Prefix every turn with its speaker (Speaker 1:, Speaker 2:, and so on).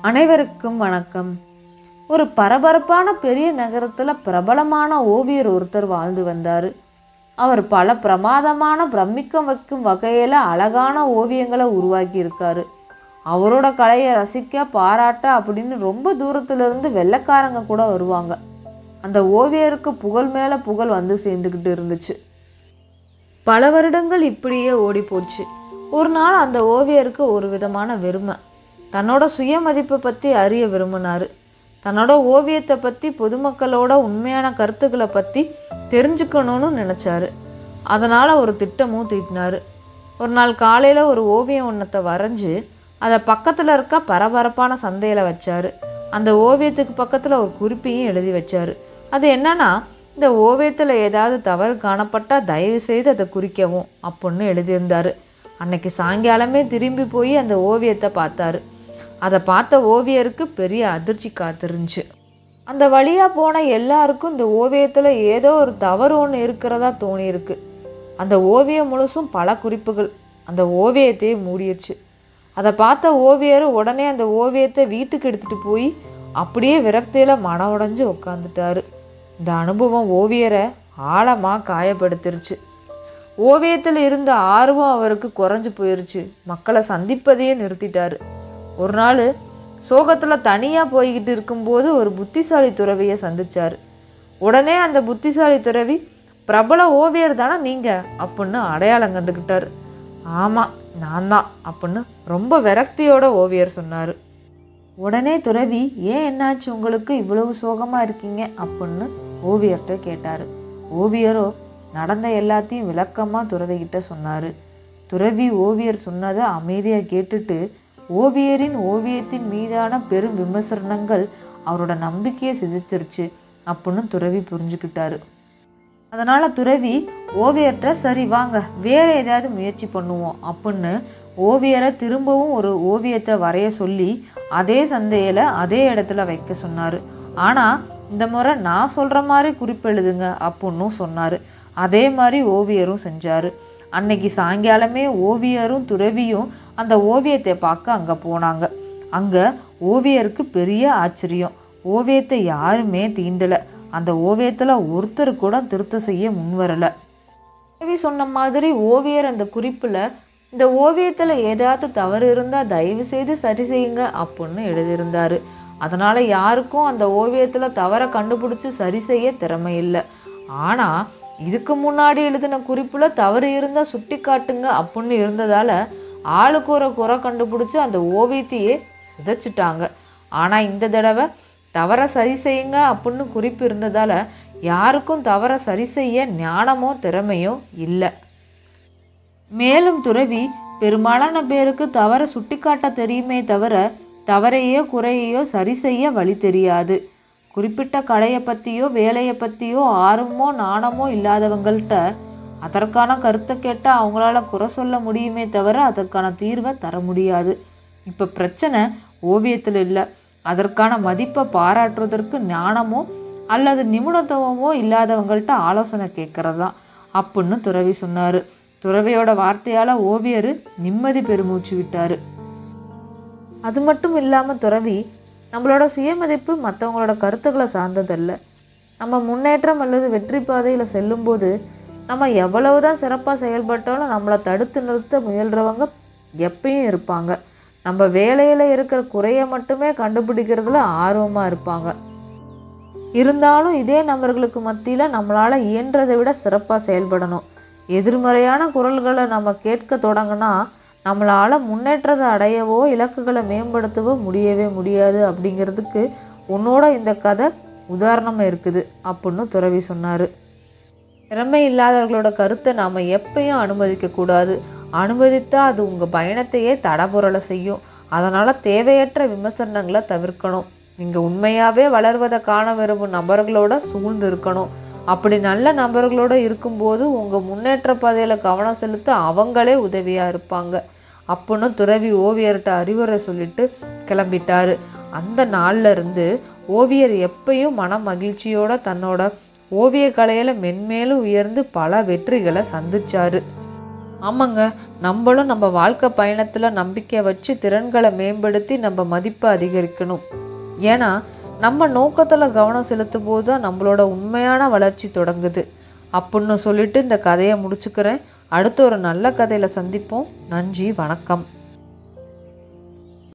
Speaker 1: அனைவருக்கும் வணக்கம். ஒரு பரபரப்பான பெரிய நகரத்தில் பிரபலமான ஓவியர் ஒருத்தர் வாழ்ந்து வந்தார். அவர் பல பிரமாதமான பிரமிக்க வைக்கும் வகையில் அழகான ஓவியங்களை உருவாக்கி இருக்காரு. அவரோட கலையை ரசிக்க பாராட்ட அப்படின்னு ரொம்ப தூரத்திலிருந்து வெள்ளைக்காரங்க கூட வருவாங்க. அந்த ஓவியருக்கு புகழ் மேலே புகழ் வந்து சேர்ந்துக்கிட்டு இருந்துச்சு. பல வருடங்கள் இப்படியே ஓடி போச்சு. ஒரு நாள் அந்த ஓவியருக்கு ஒரு விதமான வெறுமை. தன்னோட சுயமதிப்பை பற்றி அறிய விரும்பினார். தன்னோட ஓவியத்தை பற்றி பொதுமக்களோட உண்மையான கருத்துக்களை பற்றி தெரிஞ்சுக்கணும்னு நினச்சாரு. அதனால் ஒரு திட்டமும் தீட்டினார். ஒரு நாள் காலையில் ஒரு ஓவியம் ஒன்றத்தை வரைஞ்சி அதை பக்கத்தில் இருக்க பரபரப்பான சந்தையில் வச்சார். அந்த ஓவியத்துக்கு பக்கத்தில் ஒரு குறிப்பையும் எழுதி வச்சார். அது என்னன்னா, இந்த ஓவியத்தில் ஏதாவது தவறு காணப்பட்டால் தயவு செய்து அதை குறிக்கவும் அப்படின்னு எழுதியிருந்தார். அன்னைக்கு சாயங்காலமே திரும்பி போய் அந்த ஓவியத்தை பார்த்தாரு. அதை பார்த்த ஓவியருக்கு பெரிய அதிர்ச்சி காத்திருந்துச்சு. அந்த வழியாக போன எல்லாருக்கும் இந்த ஓவியத்தில் ஏதோ ஒரு தவறு ஒன்று இருக்கிறதா தோணியிருக்கு. அந்த ஓவியம் முழுசும் பல குறிப்புகள் அந்த ஓவியத்தையே மூடிடுச்சு. அதை பார்த்த ஓவியர் உடனே அந்த ஓவியத்தை வீட்டுக்கு எடுத்துகிட்டு போய் அப்படியே விரக்தியில் மன உடைஞ்சு உட்காந்துட்டாரு. இந்த அனுபவம் ஓவியரை ஆழமாக காயப்படுத்திருச்சு. ஓவியத்தில் இருந்த ஆர்வம் அவருக்கு குறைஞ்சி போயிருச்சு. மக்களை சந்திப்பதையே நிறுத்திட்டாரு. ஒரு நாள் சோகத்தில் தனியாக போய்கிட்டு இருக்கும்போது ஒரு புத்திசாலி துறவியை சந்திச்சார். உடனே அந்த புத்திசாலி துறவி, பிரபல ஓவியர் தானே நீங்கள் அப்படின்னு அடையாளம் கண்டுக்கிட்டார். ஆமாம், நான் தான் அப்படின்னு ரொம்ப விரக்தியோட ஓவியர் சொன்னார். உடனே துறவி, ஏன் என்னாச்சு, உங்களுக்கு இவ்வளவு சோகமாக இருக்கீங்க அப்படின்னு ஓவியர்கிட்ட கேட்டார். ஓவியரோ நடந்த எல்லாத்தையும் விளக்கமாக துறவிக்கிட்ட சொன்னார். துறவி ஓவியர் சொன்னதை அமைதியாக கேட்டுட்டு, ஓவியரின் ஓவியத்தின் மீதான பெரும் விமர்சனங்கள் அவரோட நம்பிக்கையை சிதைச்சிருச்சு அப்படின்னு துறவி புரிஞ்சுக்கிட்டாரு. அதனால் துறவி ஓவியர்கிட்ட, சரி வாங்க வேறு ஏதாவது முயற்சி பண்ணுவோம் அப்படின்னு ஓவியரை திரும்பவும் ஒரு ஓவியத்தை வரைய சொல்லி அதே சந்தையில் அதே இடத்துல வைக்க சொன்னார். ஆனால் இந்த முறை நான் சொல்கிற மாதிரி குறிப்பெழுதுங்க அப்படின்னும் சொன்னார். அதே மாதிரி ஓவியரும் செஞ்சார். அன்னைக்கு சாயங்காலமே ஓவியரும் துறவியும் அந்த ஓவியத்தை பார்க்க அங்கே போனாங்க. அங்கே ஓவியருக்கு பெரிய ஆச்சரியம். ஓவியத்தை யாருமே தீண்டலை. அந்த ஓவியத்தில் ஒருத்தர் கூட திருத்தம் செய்ய முன்வரலை. துறவி சொன்ன மாதிரி ஓவியர் அந்த குறிப்பில், இந்த ஓவியத்தில் ஏதாவது தவறு இருந்தால் தயவு செய்து சரி செய்யுங்க அப்படின்னு எழுதியிருந்தார். அதனால் யாருக்கும் அந்த ஓவியத்தில் தவறை கண்டுபிடிச்சி சரி செய்ய திறமை இல்லை. ஆனால் இதுக்கு முன்னாடி எழுதின குறிப்பில் தவறு இருந்தால் சுட்டி காட்டுங்க அப்படின்னு இருந்ததால் ஆளுக்கு ஒரு குறை கண்டுபிடிச்சி அந்த ஓவியத்தையே சிதைச்சிட்டாங்க. ஆனால் இந்த தடவை தவறை சரி செய்யுங்க அப்படின்னு குறிப்பு இருந்ததால் யாருக்கும் தவறை சரி செய்ய ஞானமோ திறமையோ இல்லை. மேலும் துறவி, பெரும்பாலான பேருக்கு தவறை சுட்டி காட்ட தெரியுமே தவிர தவறையோ குறையையோ சரி செய்ய வழி தெரியாது. குறிப்பிட்ட கலையை பற்றியோ வேலையை பற்றியோ ஆர்வமோ நாணமோ இல்லாதவங்கள்ட்ட அதற்கான கருத்தை கேட்டால் அவங்களால குறை சொல்ல முடியுமே தவிர அதற்கான தீர்வை தர முடியாது. இப்போ பிரச்சனை ஓவியத்தில் இல்லை, அதற்கான மதிப்பை பாராட்டுவதற்கு ஞானமோ அல்லது நிபுணத்துவமோ இல்லாதவங்கள்ட்ட ஆலோசனை கேட்கறது தான் அப்படின்னு துறவி சொன்னார். துறவியோட வார்த்தையால் ஓவியர் நிம்மதி பெருமூச்சு விட்டார். அது மட்டும் இல்லாமல் துறவி, நம்மளோட சுயமதிப்பு மற்றவங்களோட கருத்துக்களை சார்ந்ததல்ல. நம்ம முன்னேற்றம் அல்லது வெற்றி பாதையில் செல்லும்போது நம்ம எவ்வளவு தான் சிறப்பாக செயல்பட்டாலும் நம்மளை தடுத்து நிறுத்த முயல்றவங்க எப்பயும் இருப்பாங்க. நம்ம வேலையில் இருக்கிற குறையை மட்டுமே கண்டுபிடிக்கிறதுல ஆர்வமாக இருப்பாங்க. இருந்தாலும் இதே நபர்களுக்கு மத்தியில் நம்மளால் இயன்றதை விட சிறப்பாக செயல்படணும். எதிர்மறையான குரல்களை நம்ம கேட்க தொடங்கினா நம்மளால் முன்னேற்றத்தை அடையவோ இலக்குகளை மேம்படுத்தவோ முடியவே முடியாது. அப்படிங்கிறதுக்கு உன்னோட இந்த கதை உதாரணமாக இருக்குது அப்படின்னு துறவி சொன்னார். திறமை இல்லாதவர்களோட கருத்தை நாம் எப்பயும் அனுமதிக்கக்கூடாது. அனுமதித்தால் அது உங்கள் பயணத்தையே தடபுரலை செய்யும். அதனால் தேவையற்ற விமர்சனங்களை தவிர்க்கணும். நீங்கள் உண்மையாகவே வளர்வதை காண விரும்பும் நபர்களோட சூழ்ந்து இருக்கணும். அப்படி நல்ல நபர்களோடு இருக்கும்போது உங்கள் முன்னேற்ற பாதையில் கவனம் செலுத்த அவங்களே உதவியாக இருப்பாங்க அப்படின்னு துறவி ஓவியர்கிட்ட அறிவுரை சொல்லிட்டு கிளம்பிட்டார். அந்த நாளில் இருந்து ஓவியர் எப்பயும் மன மகிழ்ச்சியோட தன்னோட ஓவிய கலையில் மென்மேலும் உயர்ந்து பல வெற்றிகளை சந்திச்சார். ஆமாங்க, நம்மளும் நம்ம வாழ்க்கை பயணத்தில் நம்பிக்கை வச்சு திறன்களை மேம்படுத்தி நம்ம மதிப்பை அதிகரிக்கணும். ஏன்னா நம்ம நோக்கத்தில் கவனம் செலுத்தும் போது தான் நம்மளோட உண்மையான வளர்ச்சி தொடங்குது அப்படின்னு சொல்லிட்டு இந்த கதையை முடிச்சுக்கிறேன். அடுத்த ஒரு நல்ல கதையில் சந்திப்போம். நன்றி, வணக்கம்.